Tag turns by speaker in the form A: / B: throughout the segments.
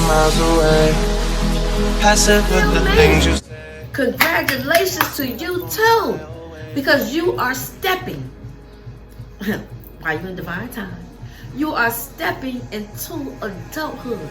A: miles away. Passive with the things you say.
B: Congratulations to you too, because you are stepping, while you're in divine time, you are stepping into adulthood.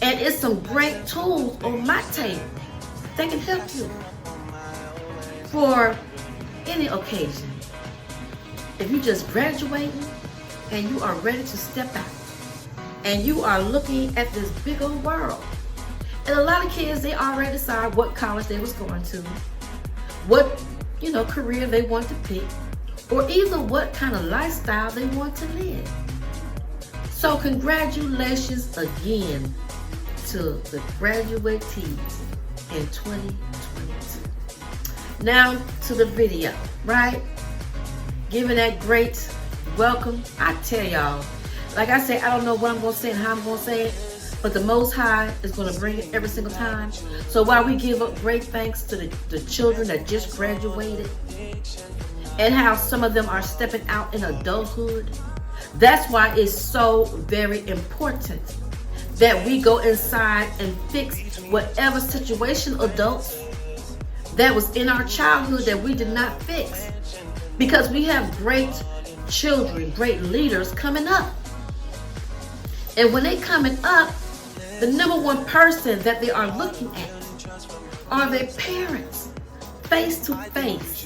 B: And it's some great tools on my table that can help you for any occasion. If you just graduating and you are ready to step out and you are looking at this big old world. And a lot of kids, they already decide what college they was going to, what, career they want to pick, or even what kind of lifestyle they want to live. So congratulations again to the graduatees in 2022. Now to the video, right? Giving that great welcome. I tell y'all, like I said, I don't know what I'm going to say and how I'm going to say it, but the Most High is going to bring it every single time. So while we give up great thanks to the children that just graduated and how some of them are stepping out in adulthood, that's why it's so very important that we go inside and fix whatever situation, adults, that was in our childhood that we did not fix. Because we have great children, great leaders coming up. And when they coming up, the number one person that they are looking at are their parents, face to face.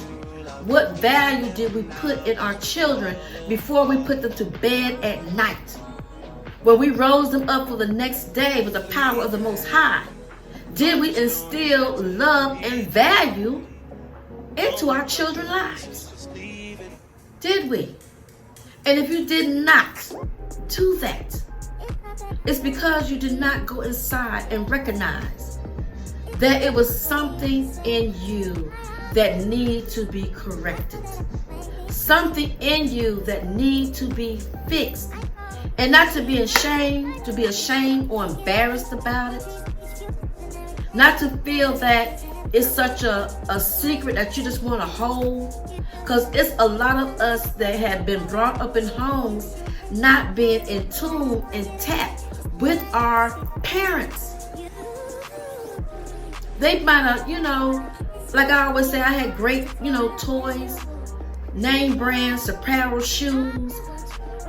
B: What value did we put in our children before we put them to bed at night? When we rose them up for the next day with the power of the Most High, did we instill love and value into our children's lives? Did we? And if you did not do that, it's because you did not go inside and recognize that it was something in you that needed to be corrected. Something in you that needed to be fixed. And not to be ashamed or embarrassed about it. Not to feel that it's such a secret that you just want to hold. Because it's a lot of us that have been brought up in homes not being in tune and tapped with our parents. They might have, like I always say, I had great, toys, name brands, apparel, shoes.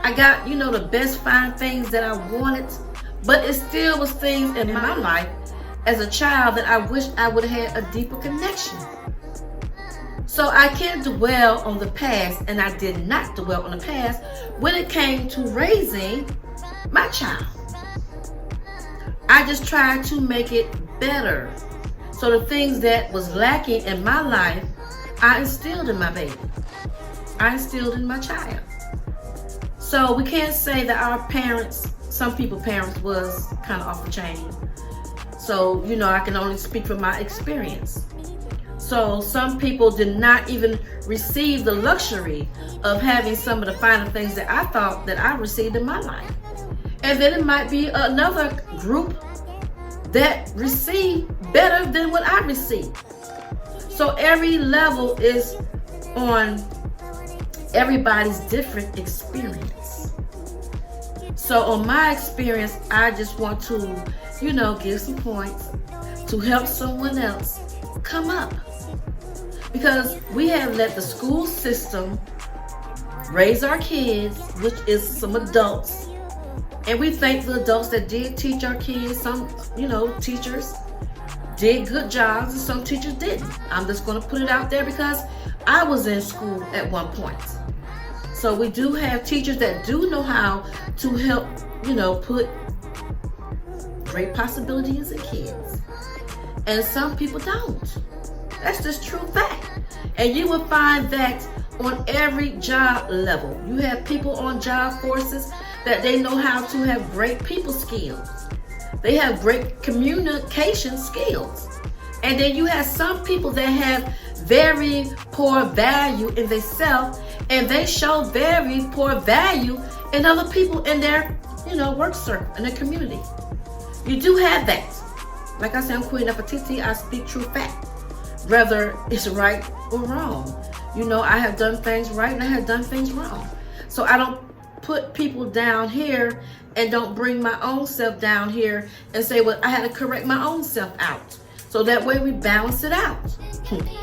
B: I got, the best fine things that I wanted. But it still was things in my life as a child that I wish I would have had a deeper connection. So I can't dwell on the past, and I did not dwell on the past when it came to raising my child. I just tried to make it better. So the things that was lacking in my life, I instilled in my baby. I instilled in my child. So we can't say that our parents, some people's parents was kind of off the chain. So, I can only speak from my experience. So some people did not even receive the luxury of having some of the finer things that I thought that I received in my life. And then it might be another group that received better than what I received. So every level is on everybody's different experience. So on my experience, I just want to, give some points to help someone else come up. Because we have let the school system raise our kids, which is some adults. And we thank the adults that did teach our kids. Some, teachers did good jobs and some teachers didn't. I'm just going to put it out there because I was in school at one point. So we do have teachers that do know how to help, put great possibilities in kids. And some people don't. That's just true fact. And you will find that on every job level. You have people on job forces that they know how to have great people skills. They have great communication skills. And then you have some people that have very poor value in themselves, and they show very poor value in other people in their, work circle, in the community. You do have that. Like I said, I'm Queen Nefertiti. I speak true fact, whether it's right or wrong. I have done things right and I have done things wrong. So I don't put people down here and don't bring my own self down here and say, well, I had to correct my own self out. So that way we balance it out.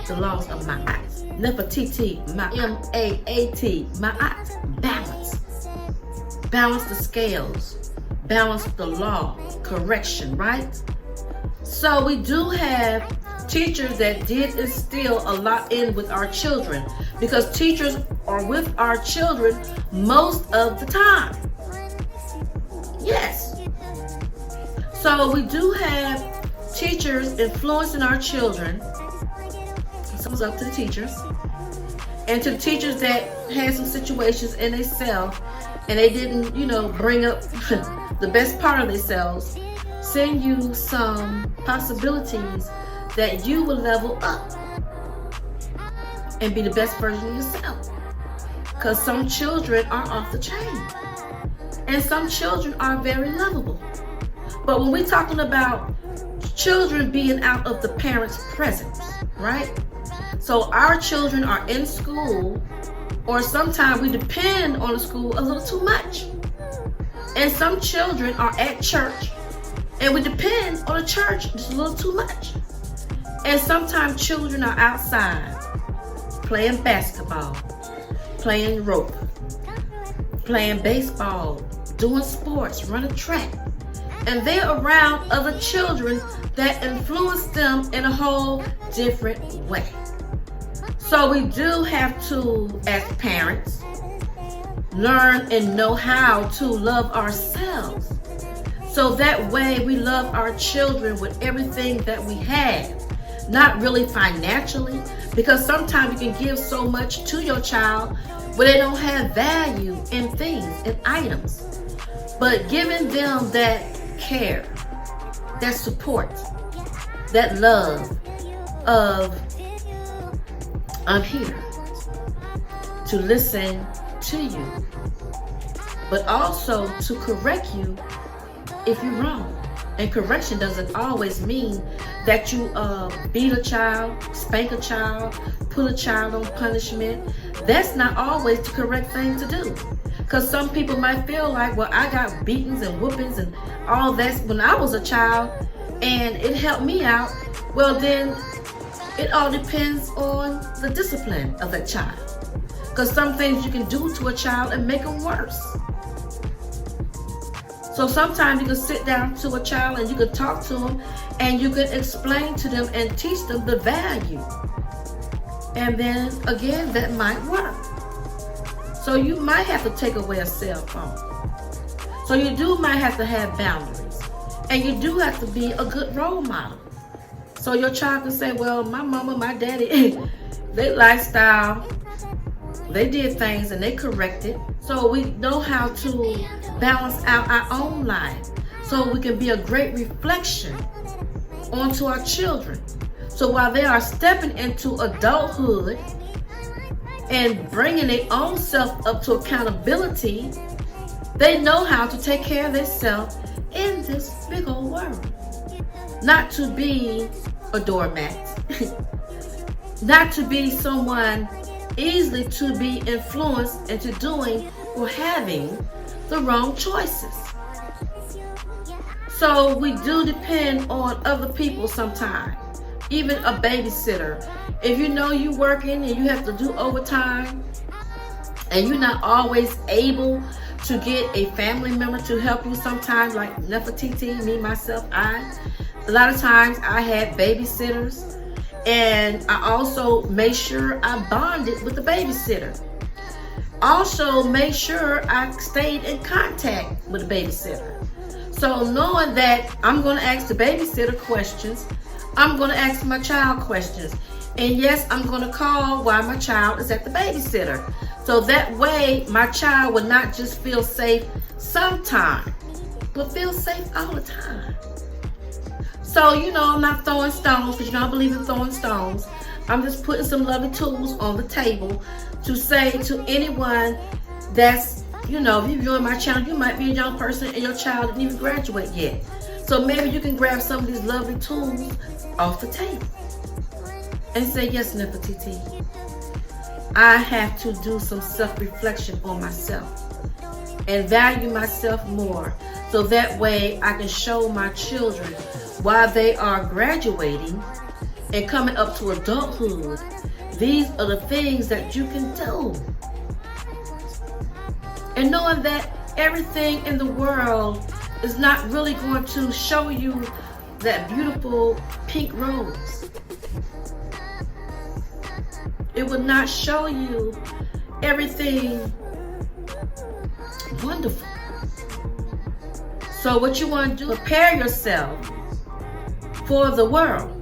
B: The laws of Ma'at. Nefertiti, M-A-A-T, Ma'at. Balance. Balance the scales. Balance the law. Correction, right? So we do have teachers that did instill a lot in with our children, because teachers are with our children most of the time. Yes. So we do have teachers influencing our children. So it's up to the teachers. And to the teachers that had some situations in themselves and they didn't, bring up the best part of themselves, send you some possibilities that you will level up and be the best version of yourself. Because some children are off the chain. And some children are very lovable. But when we're talking about children being out of the parents' presence, right? So our children are in school, or sometimes we depend on the school a little too much. And some children are at church, and we depend on the church just a little too much. And sometimes children are outside playing basketball, playing rope, playing baseball, doing sports, running track. And they're around other children that influence them in a whole different way. So we do have to, as parents, learn and know how to love ourselves. So that way we love our children with everything that we have. Not really financially, because sometimes you can give so much to your child but they don't have value in things and items. But giving them that care, that support, that love of, I'm here to listen to you, but also to correct you if you're wrong. And correction doesn't always mean that you beat a child, spank a child, put a child on punishment. That's not always the correct thing to do. Because some people might feel like, well, I got beatings and whoopings and all that when I was a child, and it helped me out. Well, then it all depends on the discipline of that child. Because some things you can do to a child and make them worse. So sometimes you can sit down to a child and you can talk to them and you can explain to them and teach them the value. And then again, that might work. So you might have to take away a cell phone. So you might have to have boundaries. And you do have to be a good role model. So your child can say, well, my mama, my daddy, they lifestyle, they did things and they corrected. So we know how to balance out our own life so we can be a great reflection onto our children. So while they are stepping into adulthood and bringing their own self up to accountability, they know how to take care of themselves in this big old world. Not to be a doormat. Not to be someone easily to be influenced into doing or having the wrong choices. So we do depend on other people sometimes, even a babysitter. If you know you're working and you have to do overtime and you're not always able to get a family member to help you sometimes, like Nefertiti, me, myself, a lot of times I had babysitters, and I also made sure I bonded with the babysitter. Also made sure I stayed in contact with the babysitter. So knowing that I'm going to ask the babysitter questions, I'm going to ask my child questions. And yes, I'm going to call while my child is at the babysitter. So that way my child will not just feel safe sometimes, but feel safe all the time. So, I'm not throwing stones, because I don't believe in throwing stones. I'm just putting some lovely tools on the table to say to anyone that's, if you join my channel, you might be a young person and your child didn't even graduate yet. So maybe you can grab some of these lovely tools off the table and say, yes, Nefertiti, I have to do some self-reflection on myself. and value myself more, so that way I can show my children while they are graduating and coming up to adulthood, these are the things that you can do. And knowing that everything in the world is not really going to show you that beautiful pink rose. It will not show you everything wonderful. So what you want to do, prepare yourself for the world.